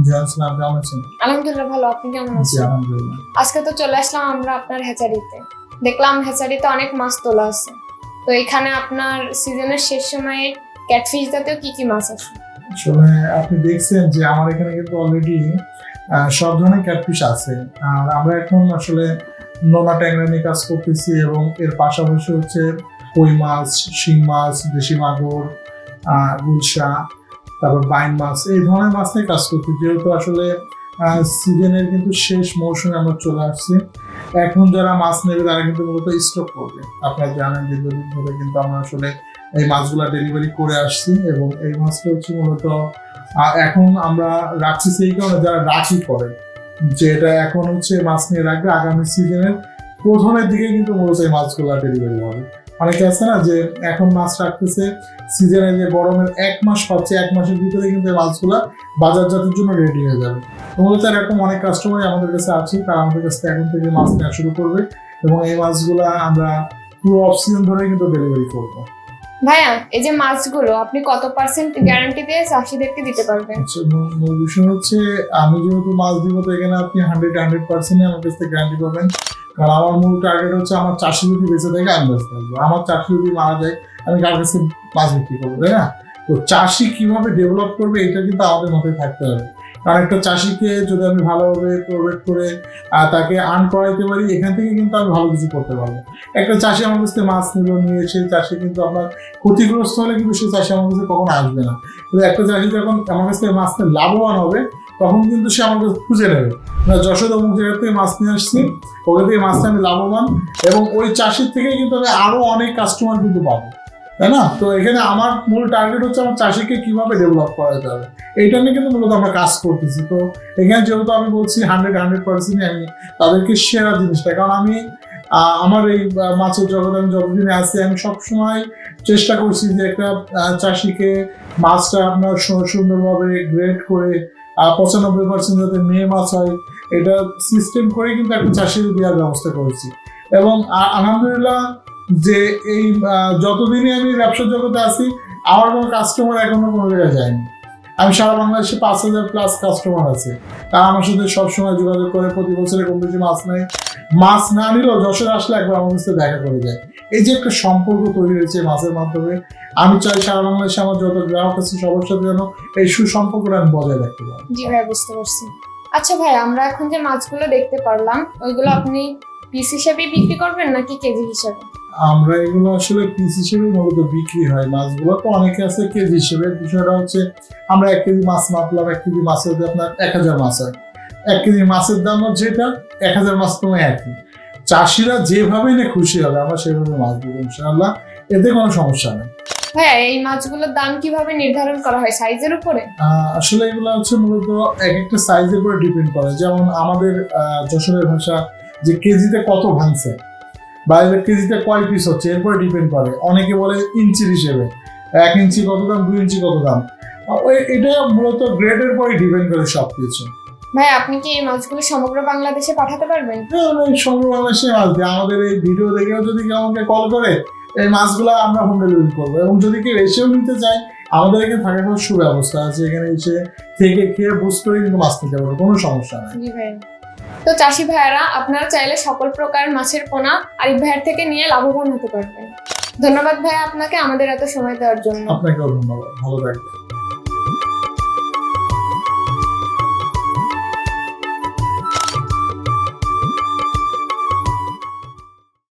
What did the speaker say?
জি আসসালাম, কেমন আছেন? আলহামদুলিল্লাহ ভালো, আপনি কেমন জি আছেন? আলহামদুলিল্লাহ। আজকে তো চলে আসলাম আমরা আপনার হ্যাচারিতে। দেখলাম হ্যাচারিতে অনেক মাছ তোলা আছে। তো এখানে আপনার সিজনের শেষ সময়ে ক্যাটফিশ জাতীয় কি কি মাছ আছে? আসলে আপনি দেখছেন যে আমার এখানে কিন্তু অলরেডি সব ধরনের ক্যাটফিশ আছে। আর আমরা এখন আসলে নোনা ট্যাংরা নিয়ে কাজ করতেছি এবং এর পাশাপাশি হচ্ছে কই মাছ, শিং মাছ, দেশি মাগুর, গুলশা, তারপর বাইন মাছ, এই ধরনের মাছ নিয়ে কাজ করছি। যেহেতু আসলে সিজনের কিন্তু শেষ মৌসুমে আমরা চলে আসছি, এখন যারা মাছ নেবে তারা কিন্তু মূলত স্টক করবে। আপনারা জানেন দীর্ঘদিন ধরে কিন্তু আমরা আসলে এই মাছগুলা ডেলিভারি করে আসছি এবং এই মাছটা হচ্ছে মূলত এখন আমরা রাখছি সেই কারণে যারা রাখি করে, যে এটা এখন হচ্ছে মাছ নিয়ে রাখবে আগামী সিজনের প্রথমের দিকে কিন্তু মূলত এই মাছগুলা ডেলিভারি হবে। অনেকে আছে না যে এখন মাছ রাখতেছে সিজনে, যে গরমের 1 মাস পাচ্ছে, 1 মাসের ভিতরে কিন্তু এই মাছগুলা বাজারজাতের জন্য রেডি হয়ে যাবে। তো মূলত এরকম অনেক কাস্টমারই আমাদের কাছে আছে, তারা আমাদের কাছে এখন থেকে মাছ নেওয়া শুরু করবে এবং এই মাছগুলা আমরা পুরো অফ সিজন ধরে কিন্তু ডেলিভারি করবো। ভাইয়া, এই যে মাছগুলো আপনি কত পার্সেন্ট গ্যারান্টি দিয়ে চাষিদেরকে দিতে পারবেন? আচ্ছা, মূল বিষয় হচ্ছে আমি যেহেতু মাছ দিব, তো এখানে আপনি 100% আমার কাছ থেকে গ্যারান্টি পাবেন। কারণ আমার মূল টার্গেট হচ্ছে আমার চাষি যদি বেঁচে থাকে আমি বেঁচে থাকবো, আমার চাষি যদি মারা যায় আমি কার কাছে মাছ বিক্রি করবো, তাই না? তো চাষি কিভাবে ডেভেলপ করবে এটা কিন্তু আমাদের মাথায় থাকতে হবে। কারণ একটা চাষিকে যদি আমি ভালোভাবে প্রোভাইড করে তাকে আর্ন করাইতে পারি, এখান থেকে কিন্তু আমি ভালো কিছু করতে পারবো। একটা চাষি আমার কাছে মাছ নিয়ে সেই চাষি কিন্তু আপনার ক্ষতিগ্রস্ত হলে কিন্তু সেই চাষি আমার কাছে কখনো আসবে না। কিন্তু একটা চাষি যখন আমার কাছ থেকে মাছ নিয়ে লাভবান হবে তখন কিন্তু সে আমার কাছে খুঁজে নেবে না, যশোর অমুক জায়গা থেকে মাছ নিয়ে আসছি, ওখান থেকে মাছটা আমি লাভবান, এবং ওই চাষির থেকে কিন্তু আমি আরো অনেক কাস্টমার কিন্তু পাবো, তাই না? তো এখানে আমার মূল টার্গেট হচ্ছে আমার চাষিকে কিভাবে ডেভেলপ করা যাবে, এইটা নিয়ে কিন্তু মূলত আমরা কাজ করতেছি। তো এখানে যেহেতু আমি বলছি 100% আমি তাদেরকে সেরা জিনিসটা, কারণ আমি আমার এই মাছের জগতে আমি যতদিনে আছি আমি সবসময় চেষ্টা করছি যে একটা চাষিকে মাছটা আপনার সুন্দরভাবে গ্রেড করে 95% যাতে মেয়ে মাছ হয় এটা সিস্টেম করে কিন্তু একটা চাষির দেওয়ার ব্যবস্থা করেছি। এবং আলহামদুলিল্লাহ যে এই যতদিনই আমি ব্যবসার জগতে আছি আমার কোনো কাস্টমার এখনো কোনো জায়গায় যায়নি। আমি সারা বাংলাদেশে 5,000+ কাস্টমার আছে, তারা আমার সাথে সবসময় যোগাযোগ করে, প্রতি বছরে কম বেশি মাছ নেয়, মাছ না নিলেও যশোরে আসলে একবার আমার সাথে দেখা করে যায়। এই যে একটা সম্পর্ক তৈরি হয়েছে মাছের মাধ্যমে, আমি চাই সারা বাংলাদেশে আমার যত গ্রাহক আছে সবার সাথে যেন এই সুসম্পর্কটা আমি বজায় রাখতে পারি। জি ভাই, বুঝতে পারছি। আচ্ছা ভাই, আমরা এখন যে মাছগুলো দেখতে পারলাম ওইগুলো আপনি পিস হিসেবে বিক্রি করবেন নাকি কেজি হিসেবে? আমরা এগুলো আসলে পিস হিসেবে মূলত বিক্রি হয় মাছগুলো, তো অনেকে আছে কেজি হিসেবে। বিষয়টা হচ্ছে আমরা 1 কেজি মাছ মাপলাম, 1 কেজি মাছের আপনার 1000 মাছ হয়, 1 কেজি মাছের দাম হচ্ছে এটা, 1000 মাছ তোমার একই। চাষিরা যেভাবে না খুশি হবে আমরা সেভাবে মাছ দেবো ইনশাআল্লাহ, এতে কোনো সমস্যা নেই। ভাইয়া, এই মাছগুলোর দাম কিভাবে নির্ধারণ করা হয়, সাইজের উপরে? আসলে এগুলো হচ্ছে মূলত এক একটা সাইজের উপরে ডিপেন্ড করে। যেমন আমাদের যশোরের ভাষা যে কেজিতে কত ভাঙছে বা কেজিতে কয় পিস হচ্ছে এরপরে ডিপেন্ড করে। অনেকে বলে ইঞ্চির হিসেবে, 1 ইঞ্চি কত দাম, 2 ইঞ্চি কত দাম, এটা মূলত গ্রেডের পরে ডিপেন্ড করে সবকিছু। ভাই, আপনি কি এই মাছগুলো সমগ্র বাংলাদেশে পাঠাতে পারবেন? আমি সমগ্র বাংলাদেশে মাছ দিই। আমাদের এই ভিডিও দেখেও যদি কেউ আমাকে কল করে এই মাছগুলো আমরা হোম ডেলিভারি করবো, এবং যদি কেউ এসেও নিতে চায় আমাদের এখানে থাকার কোনো সুব্যবস্থা আছে, এখানে এসে থেকে খেয়ে বুঝ করে কিন্তু মাছ নিতে পারবে, কোনো সমস্যা নেই। জি ভাই। তো চাষি ভাইয়ারা, আপনারা চাইলে সকল প্রকার মাছের পোনা আরিফ ভাইয়ের থেকে নিয়ে লাভবান হতে পারবেন। ধন্যবাদ ভাইয়া আপনাকে আমাদের এত সময় দেওয়ার জন্য। আপনাকেও ধন্যবাদ, ভালো থাকবেন।